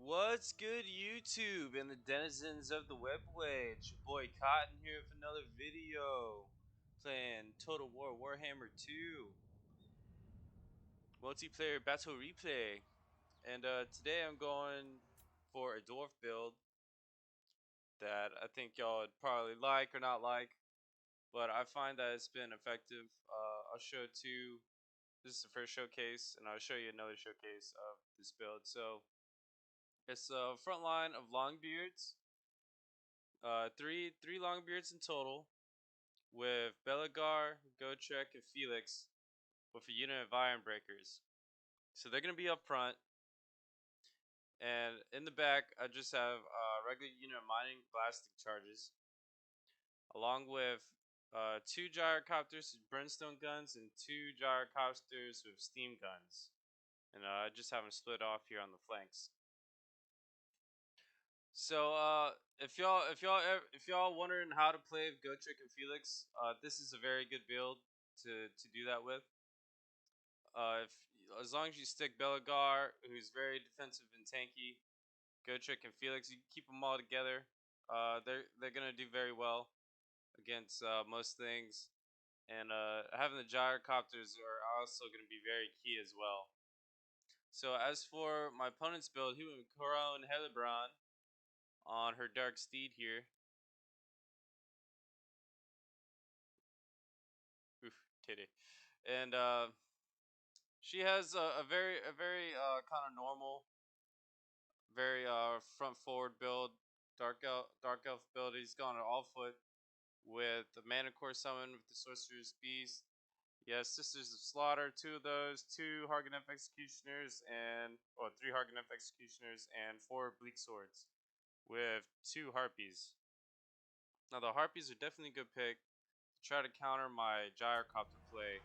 What's good, YouTube and the denizens of the webway? It's your boy Cotton here with another video. Playing Total War Warhammer 2 multiplayer battle replay. And today I'm going for a dwarf build that I think y'all would probably like or not like, but I find that it's been effective. I'll show two. This is the first showcase, and I'll show you another showcase of this build. So it's a front line of Longbeards. Three Longbeards in total, with Belagar, Gotrek, and Felix, with a unit of Iron Breakers. So they're gonna be up front, and in the back, I just have a regular unit of mining blasting charges, along with two gyrocopters with brimstone guns and two gyrocopters with steam guns, and I just have them split off here on the flanks. So if y'all wondering how to play Gotrek and Felix, this is a very good build to do that with. If as long as you stick Belagar, who's very defensive and tanky, Gotrek and Felix, you keep them all together. They're gonna do very well against most things, and having the gyrocopters are also gonna be very key as well. So as for my opponent's build, he went with Coron Hellebron on her Dark Steed here. Oof, titty. And she has a very kind of normal, very front forward build, dark elf build. He's gone all foot with the mana core summon with the sorcerer's beast. Yes, Sisters of Slaughter, two of those, two Hargonef executioners, and or three Hargonef executioners, and four bleak swords with two harpies. Now the harpies are definitely a good pick to try to counter my gyrocopter play,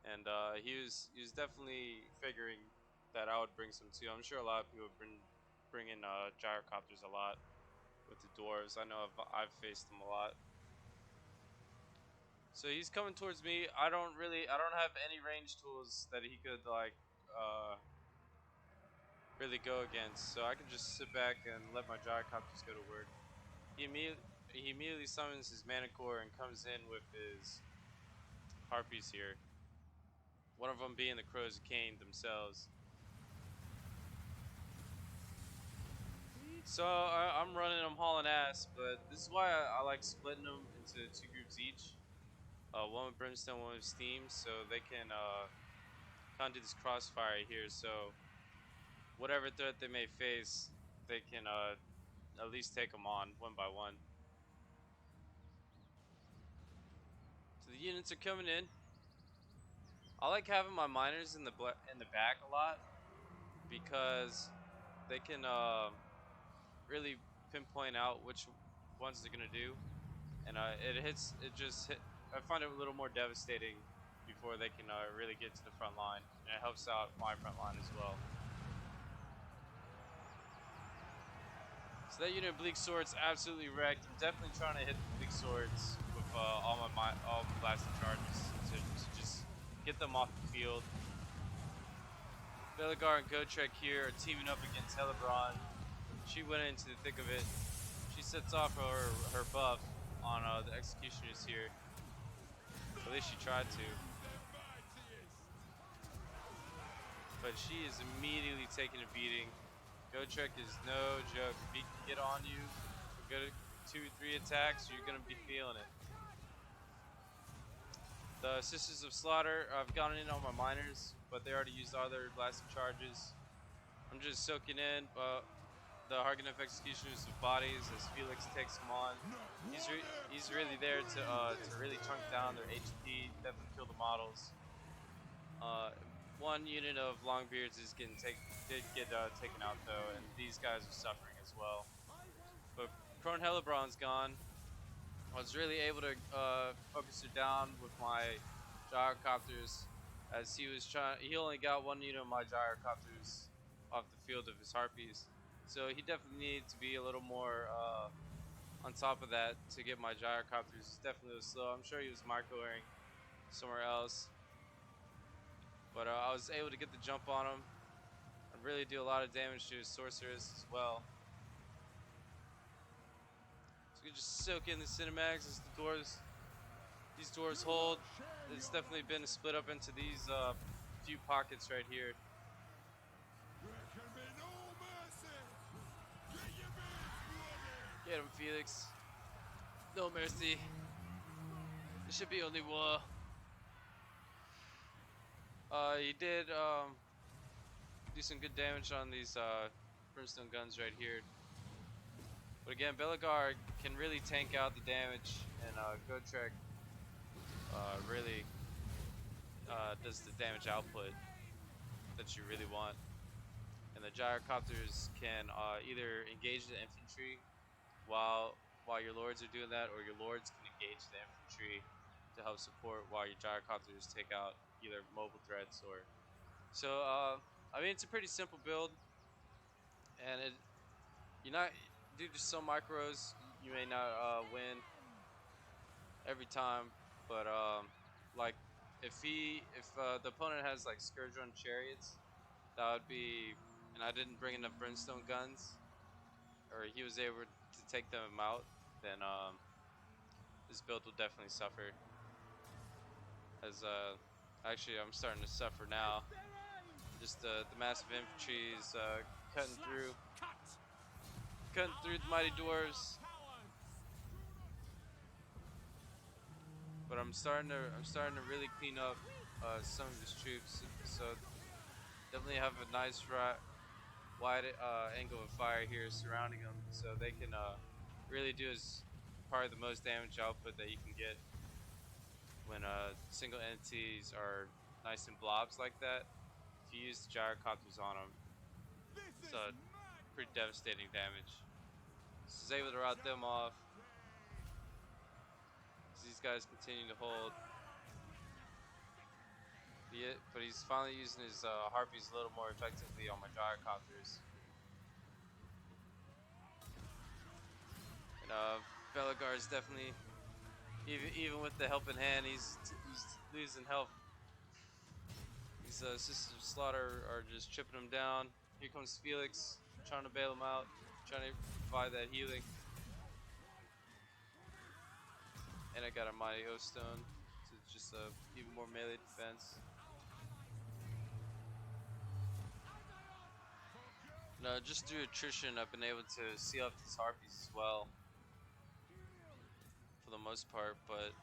and he was definitely figuring that I would bring some too. I'm sure a lot of people bring in gyrocopters a lot with the dwarves. I know I've faced them a lot. So he's coming towards me. I don't have any range tools that he could like really go against. So I can just sit back and let my gyrocopters go to work. He immediately summons his mana core and comes in with his harpies here. One of them being the Crows of Cain themselves. So I'm running them hauling ass, but this is why I like splitting them into two groups each. One with Brimstone, one with Steam, so they can kind of do this crossfire here. So whatever threat they may face, they can at least take them on one by one. So the units are coming in. I like having my miners in the back a lot because they can really pinpoint out which ones they're gonna do, and I find it a little more devastating before they can really get to the front line, and it helps out my front line as well. So that unit of bleak swords absolutely wrecked. I'm definitely trying to hit the bleak swords with all my blasting charges to just get them off the field. Belagar and Gotrek here are teaming up against Hellebron. She went into the thick of it. She sets off her buff on the executioners here. At least she tried to. But she is immediately taking a beating. Gotrek is no joke. If he can get on you for good 2-3 attacks, you're going to be feeling it. The Sisters of Slaughter, I've gone in on my miners, but they already used all their blasting charges. I'm just soaking in the Hargonef executioners with bodies as Felix takes them on. He's really there to really chunk down their HP, definitely kill the models. One unit of Longbeards is did get taken out though, and these guys are suffering as well. But Crone Hellebron's gone. I was really able to focus her down with my gyrocopters, as he only got one unit of my gyrocopters off the field of his harpies. So he definitely needed to be a little more on top of that to get my gyrocopters. He's definitely was slow. I'm sure he was microing somewhere else. But I was able to get the jump on him. I'm really do a lot of damage to his sorceress as well. So you just soak in the cinematics as these dwarves hold. It's definitely been split up into these few pockets right here. Get him, Felix. No mercy. There should be only war. He did do some good damage on these brimstone guns right here. But again, Belagar can really tank out the damage, and Gotrek really does the damage output that you really want. And the gyrocopters can either engage the infantry while your lords are doing that, or your lords can engage the infantry to help support while your gyrocopters take out either mobile threats or. So I mean, it's a pretty simple build, and you're not due to some micros you may not win every time, but like if the opponent has like scourge on chariots, that would be, and I didn't bring enough brimstone guns, or he was able to take them out, then this build will definitely suffer. As actually I'm starting to suffer now. Just the massive infantry is cutting through the mighty dwarves. But I'm starting to really clean up some of his troops. So definitely have a nice wide angle of fire here surrounding them, so they can really do is probably the most damage output that you can get when single entities are nice in blobs like that. If you use the gyrocopters on them, it's pretty devastating damage. So he's able to rout them off. These guys continue to hold. But he's finally using his harpies a little more effectively on my gyrocopters. And Belagar is definitely, even with the helping hand, he's losing health. These Sisters of Slaughter are just chipping him down. Here comes Felix, trying to bail him out, trying to provide that healing. And I got a Mighty O Stone, so it's just even more melee defense. No, just through attrition, I've been able to seal up these harpies as well, for the most part. But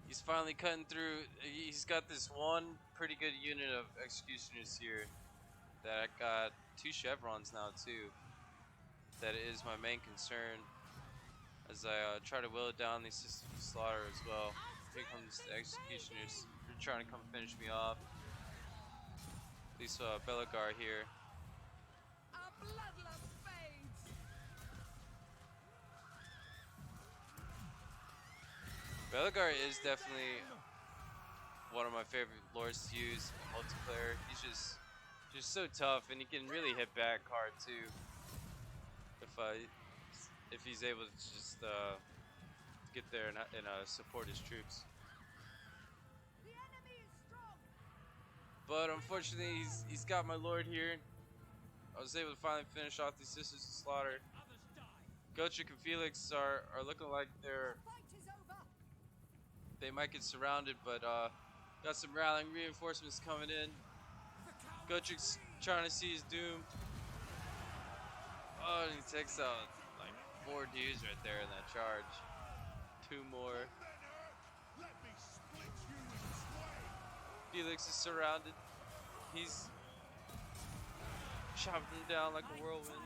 he's finally cutting through. He's got this one pretty good unit of executioners here that got 2 chevrons now too. That is my main concern as I try to will it down these Sisters of Slaughter as well. Here comes the executioners. They're trying to come finish me off. At least Belagar here. Belagar is definitely one of my favorite lords to use in multiplayer. He's just so tough, and he can really hit back hard too. If he's able to just get there and support his troops. But unfortunately, he's got my lord here. I was able to finally finish off these Sisters of Slaughter. Gotrek and Felix are looking like they might get surrounded, but got some rallying reinforcements coming in. Gotrek's trying to see his doom. Oh, and he takes out like 4 dudes right there in that charge. 2 more. Felix is surrounded. He's chopping him down like a whirlwind.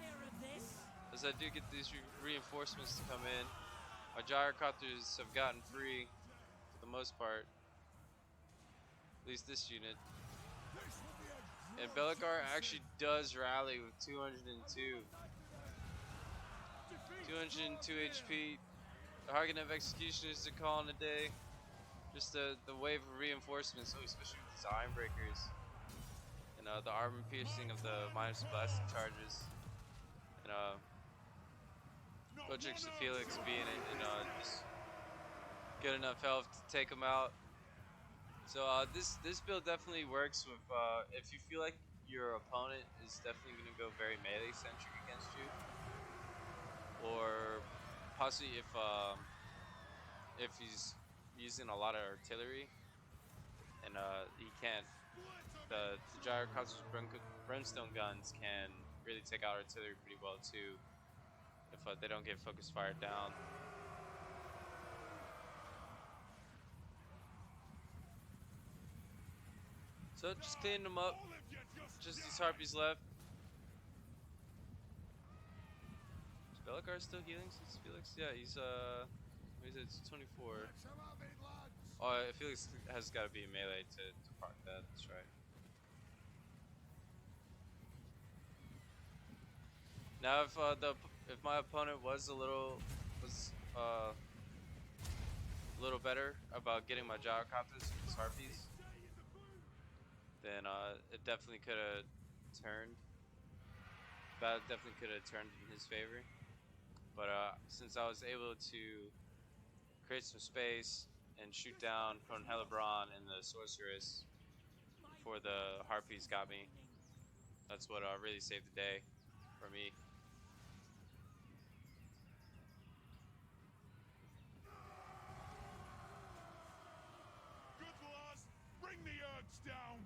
As I do get these reinforcements to come in, my gyrocopters have gotten free for the most part. At least this unit. And Belagar actually does rally with 202. 202 HP. The Harganev Executioners are calling a day. Just the wave of reinforcements, especially with these Iron Breakers. And the armor piercing of the minus blasting charges. And Gotrek to Felix being it, and just good enough health to take him out. So this build definitely works with if you feel like your opponent is definitely gonna go very melee centric against you, or possibly if he's using a lot of artillery and he can't the gyrocopters brimstone guns can really take out artillery pretty well too if they don't get focus fired down. So just clean them up. Just these harpies left. Is Bellicar still healing since Felix? Yeah, he's it's 24. Oh, Felix has got to be melee to proc that. That's right. Now, if my opponent was a little better about getting my gyrocopters with his harpies, then it definitely could have turned. That definitely could have turned in his favor. But since I was able to create some space and shoot down from Hellebrand and the sorceress before the harpies got me, that's what really saved the day for me. Good lads, bring the urge down.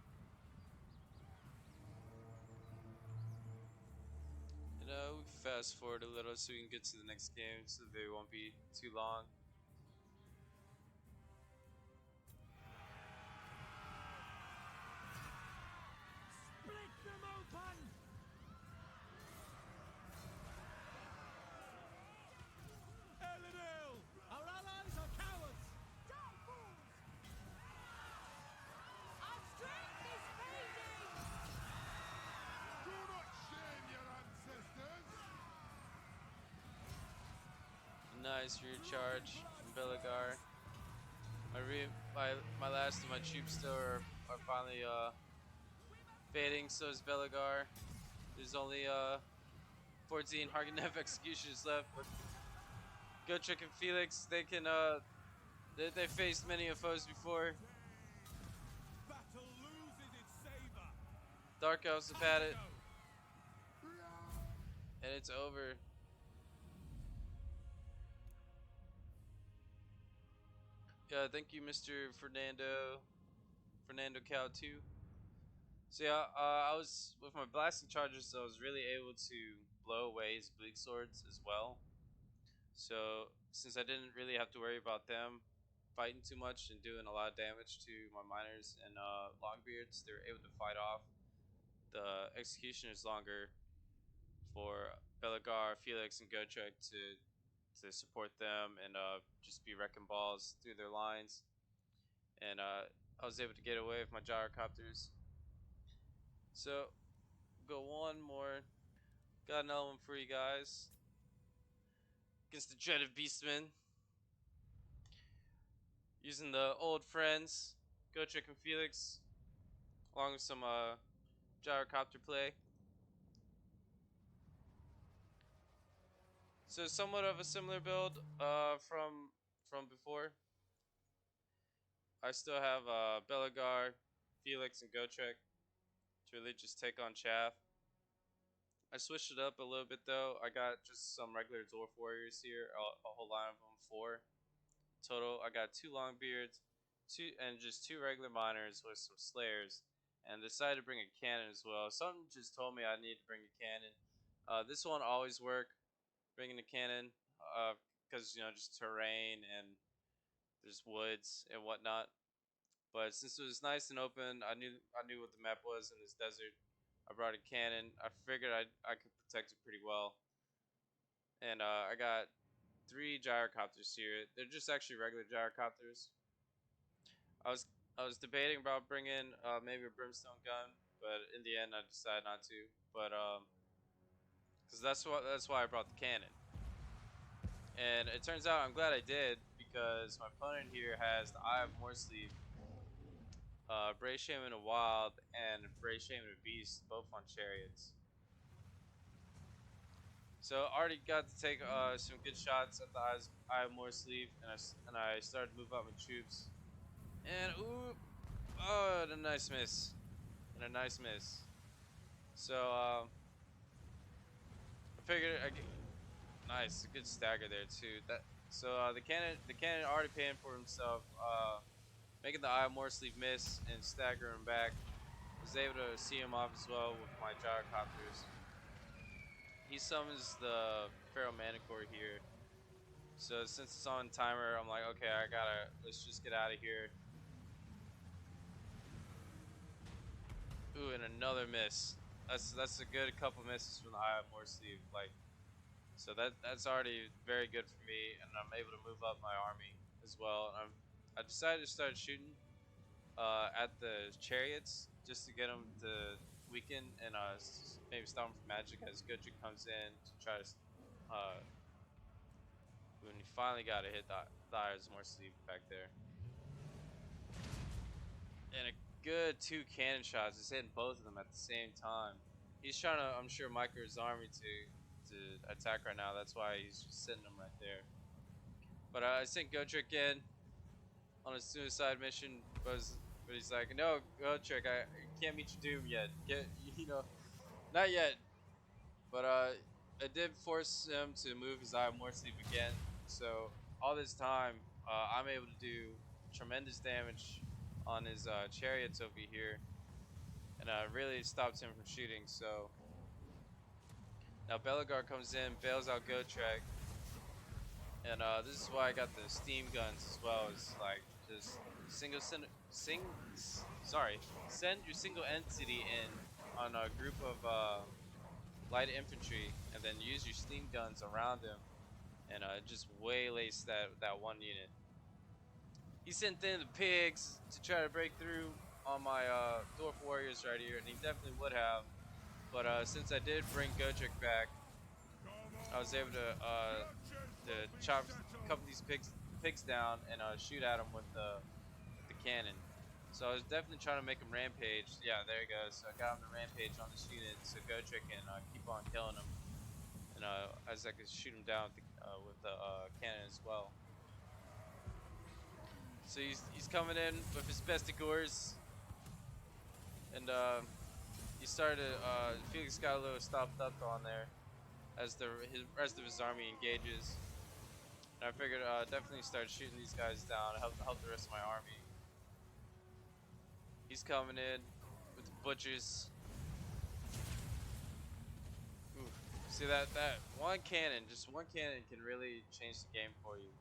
We fast forward a little so we can get to the next game, so they won't be too long. Split them open. Elenil, our allies are cowards. Die, fools! Our strength is fading! Do not shame your ancestors. Nice rear charge from Belligar. My last of my troops still are finally fading, so is Belligar. There's only 14 Harganev executions left, but Gotrek and Felix, they can they faced many of foes before. Battle loses its savor. Dark Elves have had it, and it's over. Yeah, thank you, Mr. Fernando Cal 2. So yeah, I was with my blasting charges, so I was really able to blow away his bleak swords as well. So since I didn't really have to worry about them fighting too much and doing a lot of damage to my miners and longbeards, they were able to fight off the executioners longer for Belagar, Felix, and Gotrek to support them and just be wrecking balls through their lines. And I was able to get away with my gyrocopters. So go one more. Got another one for you guys against the dreaded Beastmen. Using the old friends, Gotrek and Felix, along with some gyrocopter play. So somewhat of a similar build from before. I still have Belagar, Felix, and Gotrek to really just take on Chaff. I switched it up a little bit though. I got just some regular Dwarf warriors here, a whole line of them, 4 total. I got 2 Longbeards, just 2 regular miners with some Slayers, and decided to bring a cannon as well. Something just told me I need to bring a cannon. This won't always work, bringing a cannon, because just terrain and there's woods and whatnot. But since it was nice and open, I knew what the map was in this desert. I brought a cannon. I figured I could protect it pretty well, and I got 3 gyrocopters here. They're just actually regular gyrocopters. I was I was debating about bringing maybe a brimstone gun, but in the end I decided not to. But because that's why I brought the cannon. And it turns out I'm glad I did because my opponent here has the Eye of Morsleaf, Brave Shaman of Wild, and Brave Shaman of Beast, both on chariots. So I already got to take some good shots at the Eye of Morsleaf, and I started to move out my troops. And ooh, Oh, and a nice miss. And a nice miss. So, I figured nice, a good stagger there too. The cannon already paying for himself, making the eye more sleeve miss and stagger him back. Was able to see him off as well with my gyrocopters. He summons the Pharaoh Manicore here. So since it's on timer, I'm like, okay, let's just get out of here. Ooh, and another miss. That's a good couple misses from the Eye of More Sleeve. Like, so that's already very good for me, and I'm able to move up my army as well. I decided to start shooting at the chariots just to get them to weaken and maybe stop them from magic as Goodrick comes in to try to when he finally got to hit the Eye of More Sleeve back there. And a good two cannon shots. He's hitting both of them at the same time. He's trying to, I'm sure, micro his army to attack right now. That's why he's just sitting them right there. But I sent Gotrick in on a suicide mission, but he's like, no, Gotrick, I can't meet your doom yet. Not yet. But it did force him to move his eye more sleep again. So all this time, I'm able to do tremendous damage on his chariots over here, and really stopped him from shooting. So now Belagar comes in, bails out Gotrek, and this is why I got the steam guns as well. Is like just send your single entity in on a group of light infantry, and then use your steam guns around him, and just waylace that one unit. He sent in the pigs to try to break through on my dwarf warriors right here, and he definitely would have. But since I did bring Godric back, I was able to chop a couple of these pigs down and shoot at him with the cannon. So I was definitely trying to make him rampage. Yeah, there he goes. So I got him to rampage on this unit, so Godric can keep on killing him, and as I could shoot him down with the cannon as well. So he's coming in with his bestigors, and he started. Felix got a little stopped up on there as the rest of his army engages. And I figured definitely start shooting these guys down, help the rest of my army. He's coming in with the butchers. Ooh. See that just one cannon can really change the game for you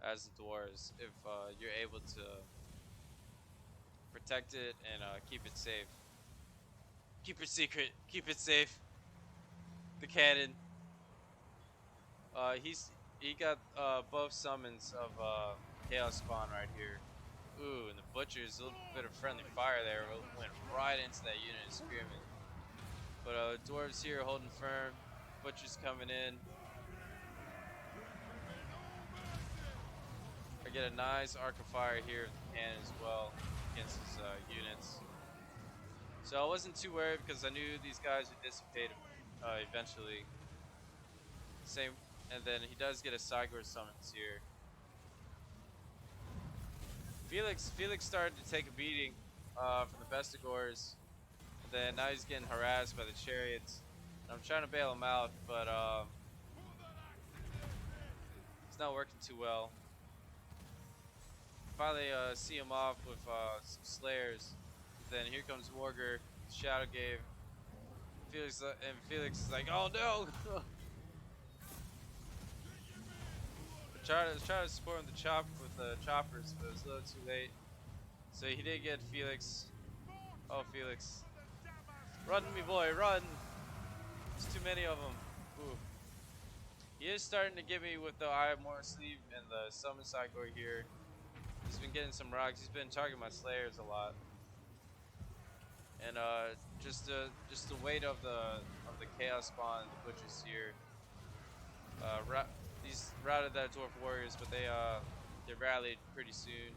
as the dwarves if you're able to protect it and keep it safe. Keep it secret. Keep it safe. The cannon. He got both summons of Chaos Spawn right here. Ooh, and the butchers, a little bit of friendly fire there went right into that unit of spearmen. But dwarves here holding firm. Butchers coming in. I get a nice arc of fire here with the cannon as well against his units. So I wasn't too worried because I knew these guys would dissipate eventually. Same, and then he does get a Sigurd summons here. Felix started to take a beating from the Bestigors, and then now he's getting harassed by the chariots. And I'm trying to bail him out, but it's not working too well. Finally, see him off with some Slayers. Then here comes Morger, Shadow Gave. Felix is like, oh no! try to support him with the choppers, but it was a little too late. So he did get Felix. Oh, Felix. Run, me boy, run! There's too many of them. Ooh. He is starting to get me with the Eye of More Sleeve and the Summon Cycle here. He's been getting some rocks. He's been targeting my Slayers a lot. And just the weight of the Chaos Spawn, the Butchers here. These routed that Dwarf Warriors, but they rallied pretty soon.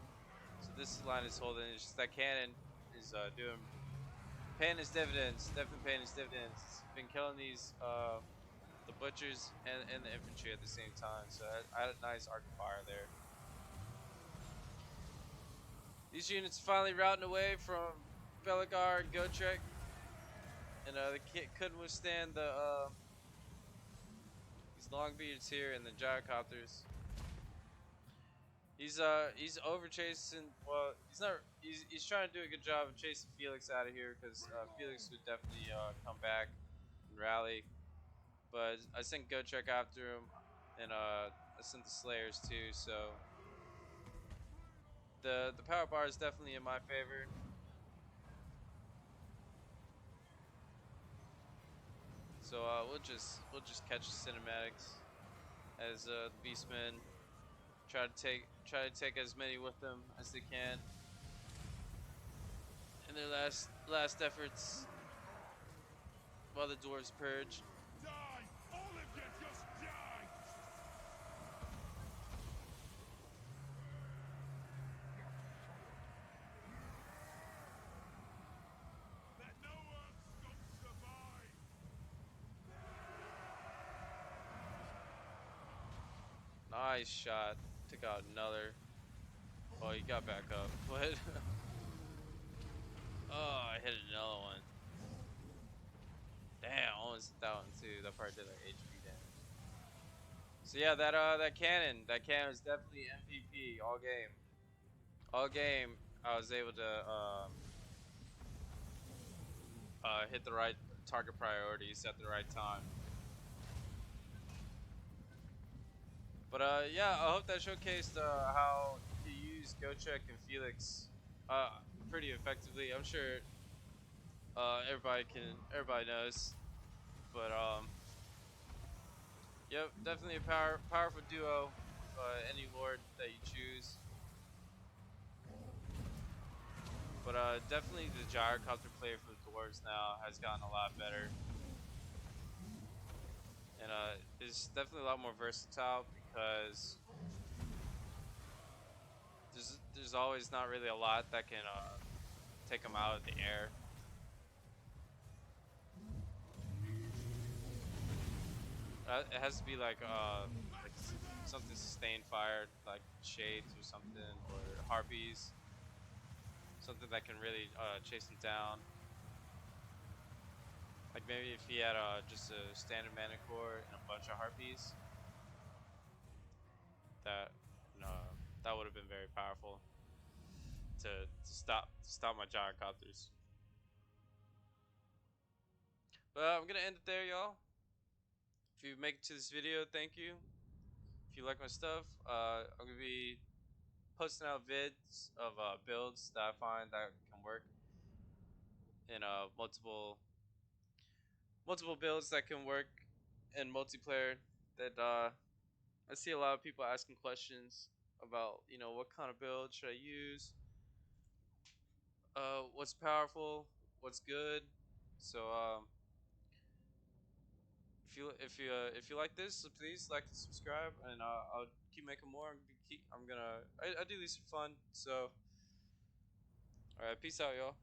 So this line is holding. It's just that cannon is paying his dividends. Definitely paying his dividends. It's been killing these the butchers and the infantry at the same time. So I had a nice arc of fire there. These units finally routing away from Belagar and Gotrek, and they couldn't withstand these longbeards here and the gyrocopters. He's over chasing. Well, he's not. He's trying to do a good job of chasing Felix out of here because Felix would definitely come back and rally. But I sent Gotrek after him, and I sent the Slayers too. So the power bar is definitely in my favor. So we'll just catch the cinematics as the Beastmen try to take as many with them as they can in their last efforts while the dwarves purge. Die! All of you just die! Let no earth scum survive! Nice shot. Took out another. Oh, he got back up. But oh, I hit another one. Damn, almost hit that one too. That part did like HP damage. So yeah, that cannon was definitely MVP all game. All game, I was able to hit the right target priorities at the right time. But yeah, I hope that showcased how to use Gotrek and Felix uh, pretty effectively. I'm sure everybody knows. But yep, definitely a powerful duo. Any lord that you choose. But definitely the gyrocopter player for the dwarves now has gotten a lot better, and is definitely a lot more versatile because there's always not really a lot that can take them out of the air. It has to be like something sustained fire, like shades or something, or harpies, something that can really chase them down. Like maybe if he had just a standard mana core and a bunch of harpies, that that would have been very powerful to stop my gyrocopters. But I'm gonna end it there, y'all. If you make it to this video, thank you. If you like my stuff, I'm gonna be posting out vids of builds that I find that can work in multiple builds that can work in multiplayer. That I see a lot of people asking questions about, what kind of build should I use, what's powerful, what's good. So if you like this, so please like and subscribe, and I'll keep making more. I do these for fun. So all right, peace out, y'all.